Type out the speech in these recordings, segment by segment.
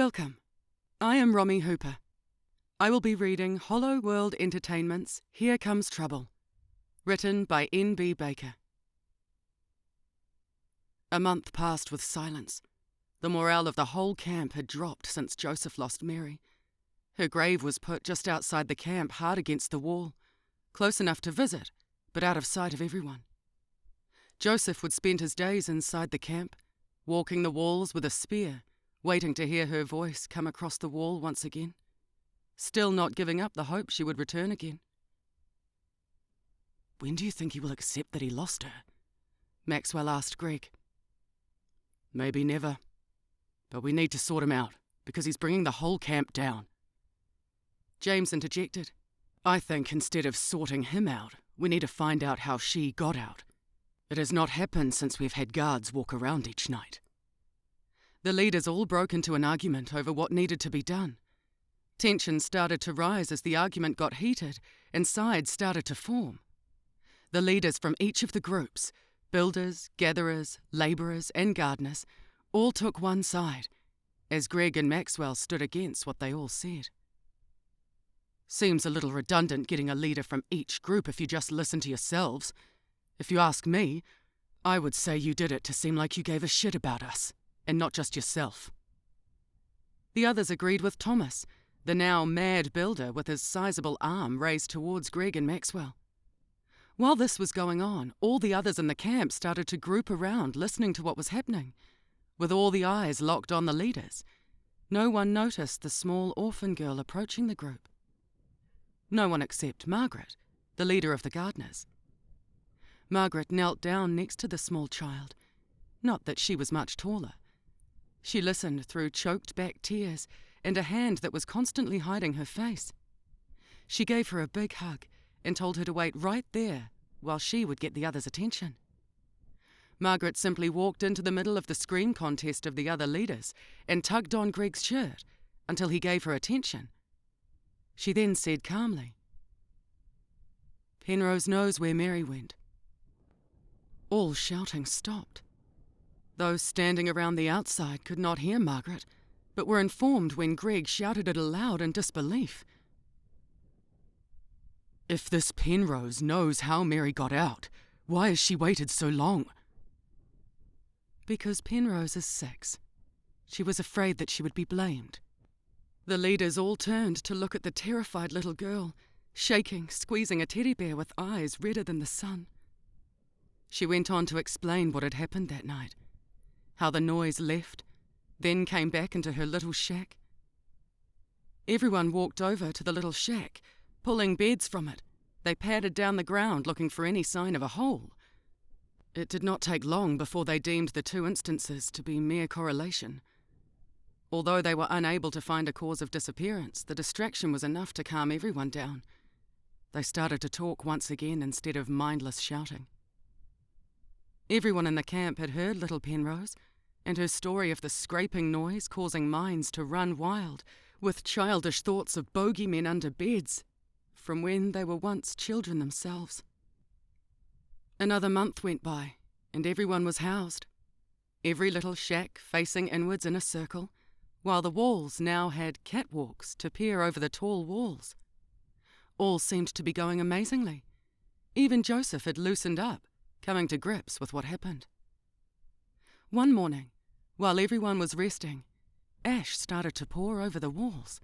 Welcome. I am Romy Hooper. I will be reading Hollow World Entertainment's Here Comes Trouble, written by N.B. Baker. A month passed with silence. The morale of the whole camp had dropped since Joseph lost Mary. Her grave was put just outside the camp, hard against the wall, close enough to visit, but out of sight of everyone. Joseph would spend his days inside the camp, walking the walls with a spear, waiting to hear her voice come across the wall once again, still not giving up the hope she would return again. "When do you think he will accept that he lost her?" Maxwell asked Greg. "Maybe never. But we need to sort him out, because he's bringing the whole camp down." James interjected. "I think instead of sorting him out, we need to find out how she got out. It has not happened since we've had guards walk around each night." The leaders all broke into an argument over what needed to be done. Tension started to rise as the argument got heated and sides started to form. The leaders from each of the groups, builders, gatherers, labourers and gardeners, all took one side, as Greg and Maxwell stood against what they all said. "Seems a little redundant getting a leader from each group if you just listen to yourselves. If you ask me, I would say you did it to seem like you gave a shit about us, and not just yourself." The others agreed with Thomas, the now mad builder with his sizable arm raised towards Greg and Maxwell. While this was going on, all the others in the camp started to group around listening to what was happening, with all the eyes locked on the leaders. No one noticed the small orphan girl approaching the group. No one except Margaret, the leader of the gardeners. Margaret knelt down next to the small child, not that she was much taller. She listened through choked-back tears and a hand that was constantly hiding her face. She gave her a big hug and told her to wait right there while she would get the others' attention. Margaret simply walked into the middle of the scream contest of the other leaders and tugged on Greg's shirt until he gave her attention. She then said calmly, "Penrose knows where Mary went." All shouting stopped. Those standing around the outside could not hear Margaret, but were informed when Greg shouted it aloud in disbelief. "If this Penrose knows how Mary got out, why has she waited so long?" "Because Penrose is 6. She was afraid that she would be blamed." The leaders all turned to look at the terrified little girl, shaking, squeezing a teddy bear with eyes redder than the sun. She went on to explain what had happened that night, how the noise left, then came back into her little shack. Everyone walked over to the little shack, pulling beds from it. They patted down the ground looking for any sign of a hole. It did not take long before they deemed the two instances to be mere correlation. Although they were unable to find a cause of disappearance, the distraction was enough to calm everyone down. They started to talk once again instead of mindless shouting. Everyone in the camp had heard little Penrose, and her story of the scraping noise causing minds to run wild, with childish thoughts of bogeymen under beds, from when they were once children themselves. Another month went by, and everyone was housed. Every little shack facing inwards in a circle, while the walls now had catwalks to peer over the tall walls. All seemed to be going amazingly. Even Joseph had loosened up, coming to grips with what happened. One morning, while everyone was resting, ash started to pour over the walls,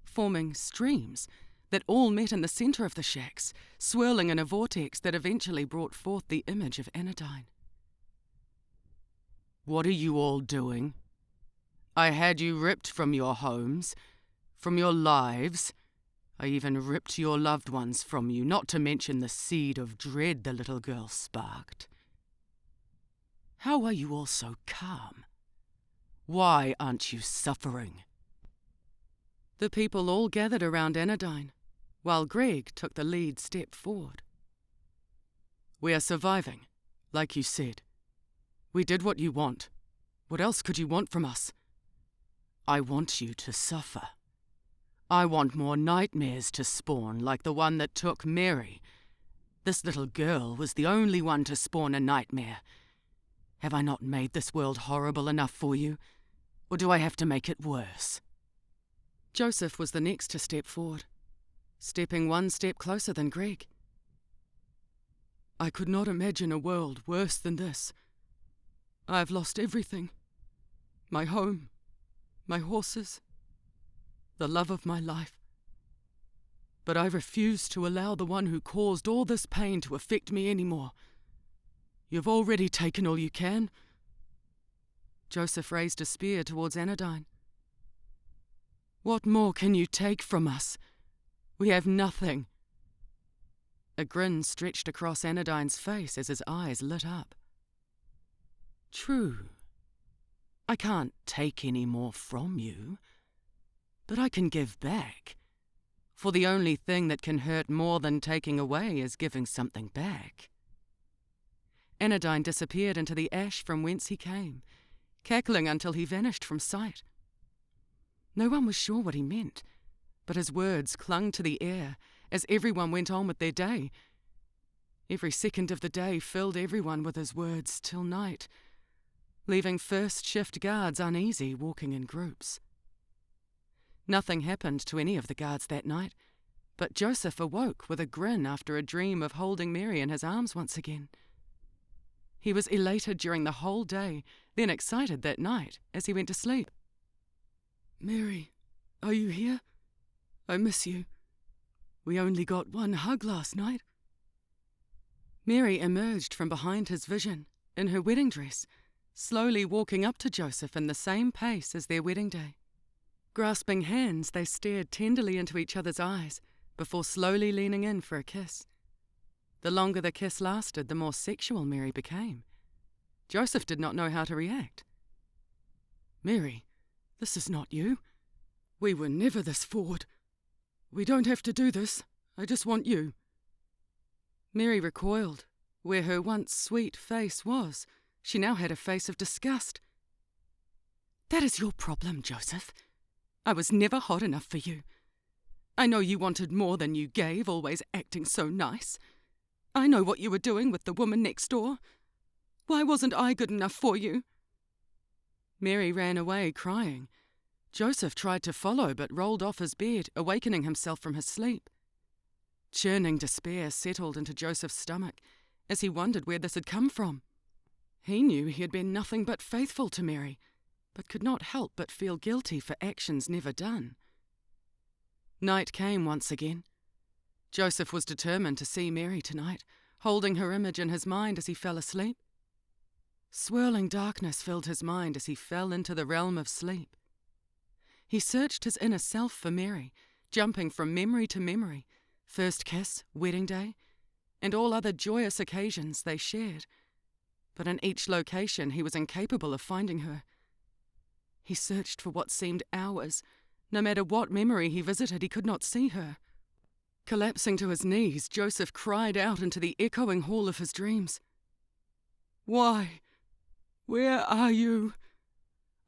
forming streams that all met in the centre of the shacks, swirling in a vortex that eventually brought forth the image of Anodyne. "What are you all doing? I had you ripped from your homes, from your lives. I even ripped your loved ones from you, not to mention the seed of dread the little girl sparked. How are you all so calm? Why aren't you suffering?" The people all gathered around Anodyne, while Greg took the lead step forward. "We are surviving, like you said. We did what you want. What else could you want from us? I want you to suffer. I want more nightmares to spawn like the one that took Mary. This little girl was the only one to spawn a nightmare. Have I not made this world horrible enough for you? or do I have to make it worse? Joseph was the next to step forward, stepping one step closer than Greg. I could not imagine a world worse than this. I have lost everything. My home, my horses, the love of my life. But I refuse to allow the one who caused all this pain to affect me anymore. You've already taken all you can. Joseph raised a spear towards Anodyne. What more can you take from us? We have nothing. A grin stretched across Anodyne's face as his eyes lit up. True. I can't take any more from you, but I can give back. For the only thing that can hurt more than taking away is giving something back. Anodyne disappeared into the ash from whence he came, cackling until he vanished from sight. No one was sure what he meant, but his words clung to the air as everyone went on with their day. Every second of the day filled everyone with his words till night, leaving first shift guards uneasy walking in groups. Nothing happened to any of the guards that night, but Joseph awoke with a grin after a dream of holding Mary in his arms once again. He was elated during the whole day, then excited that night as he went to sleep. Mary, are you here? I miss you. We only got one hug last night. Mary emerged from behind his vision, in her wedding dress, slowly walking up to Joseph in the same pace as their wedding day. Grasping hands, they stared tenderly into each other's eyes before slowly leaning in for a kiss. The longer the kiss lasted, the more sexual Mary became. Joseph did not know how to react. Mary, this is not you. We were never this forward. We don't have to do this. I just want you. Mary recoiled. Where her once sweet face was, she now had a face of disgust. That is your problem, Joseph. I was never hot enough for you. I know you wanted more than you gave, always acting so nice. I know what you were doing with the woman next door. Why wasn't I good enough for you? Mary ran away, crying. Joseph tried to follow, but rolled off his bed, awakening himself from his sleep. Churning despair settled into Joseph's stomach as he wondered where this had come from. He knew he had been nothing but faithful to Mary, but could not help but feel guilty for actions never done. Night came once again. Joseph was determined to see Mary tonight, holding her image in his mind as he fell asleep. Swirling darkness filled his mind as he fell into the realm of sleep. He searched his inner self for Mary, jumping from memory to memory, first kiss, wedding day, and all other joyous occasions they shared. But in each location he was incapable of finding her. He searched for what seemed hours. No matter what memory he visited, he could not see her. Collapsing to his knees, Joseph cried out into the echoing hall of his dreams. Why? Where are you?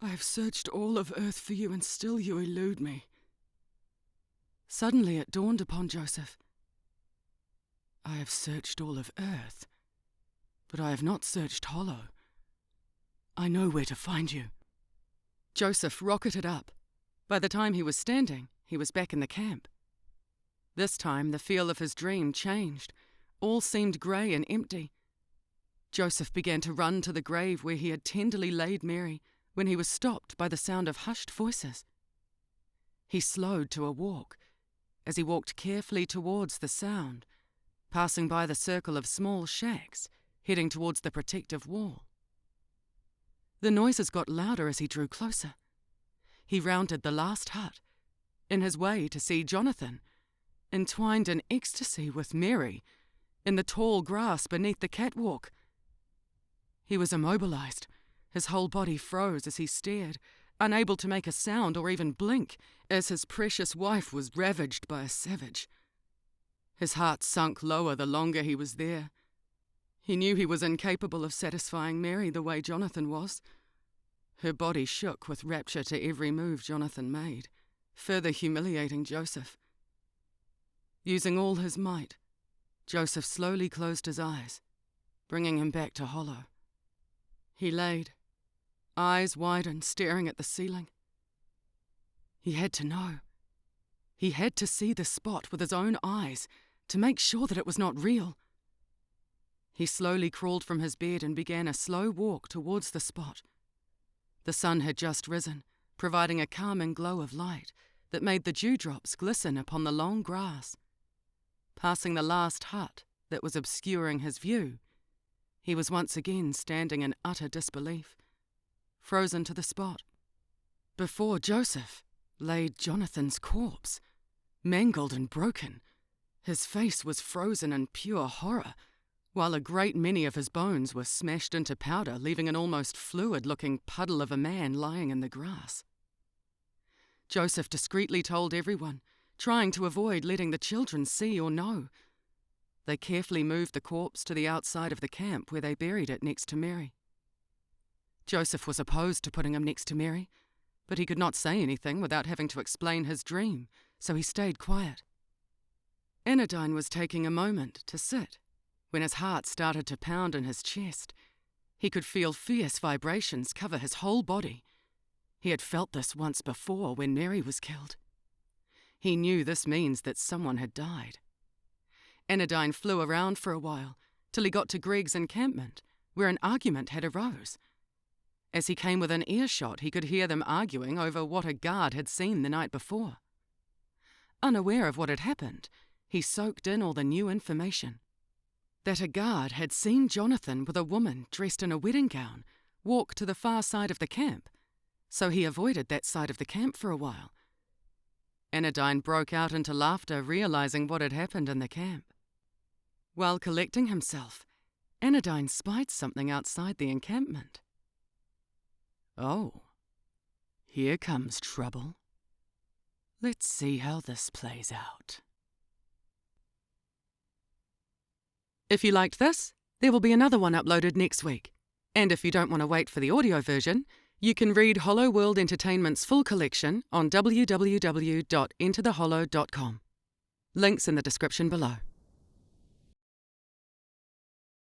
I have searched all of earth for you, and still you elude me. Suddenly it dawned upon Joseph. I have searched all of earth, but I have not searched Hollow. I know where to find you. Joseph rocketed up. By the time he was standing, he was back in the camp. This time the feel of his dream changed. All seemed grey and empty. Joseph began to run to the grave where he had tenderly laid Mary when he was stopped by the sound of hushed voices. He slowed to a walk as he walked carefully towards the sound, passing by the circle of small shacks, heading towards the protective wall. The noises got louder as he drew closer. He rounded the last hut, in his way to see Jonathan, entwined in ecstasy with Mary, in the tall grass beneath the catwalk. He was immobilized. His whole body froze as he stared, unable to make a sound or even blink, as his precious wife was ravaged by a savage. His heart sunk lower the longer he was there. He knew he was incapable of satisfying Mary the way Jonathan was. Her body shook with rapture to every move Jonathan made, further humiliating Joseph. Using all his might, Joseph slowly closed his eyes, bringing him back to Hollow. He laid, eyes widened, staring at the ceiling. He had to know. He had to see the spot with his own eyes to make sure that it was not real. He slowly crawled from his bed and began a slow walk towards the spot. The sun had just risen, providing a calming glow of light that made the dewdrops glisten upon the long grass. Passing the last hut that was obscuring his view, he was once again standing in utter disbelief, frozen to the spot. Before Joseph lay Jonathan's corpse, mangled and broken. His face was frozen in pure horror, while a great many of his bones were smashed into powder, leaving an almost fluid-looking puddle of a man lying in the grass. Joseph discreetly told everyone, trying to avoid letting the children see or know. They carefully moved the corpse to the outside of the camp where they buried it next to Mary. Joseph was opposed to putting him next to Mary, but he could not say anything without having to explain his dream, so he stayed quiet. Anodyne was taking a moment to sit when his heart started to pound in his chest. He could feel fierce vibrations cover his whole body. He had felt this once before when Mary was killed. He knew this means that someone had died. Anodyne flew around for a while, till he got to Greg's encampment, where an argument had arose. As he came within earshot, he could hear them arguing over what a guard had seen the night before. Unaware of what had happened, he soaked in all the new information. That a guard had seen Jonathan with a woman dressed in a wedding gown walk to the far side of the camp, so he avoided that side of the camp for a while. Anodyne broke out into laughter, realizing what had happened in the camp. While collecting himself, Anodyne spied something outside the encampment. Oh, here comes trouble. Let's see how this plays out. If you liked this, there will be another one uploaded next week. And if you don't want to wait for the audio version, you can read Hollow World Entertainment's full collection on www.enterthehollow.com. Links in the description below.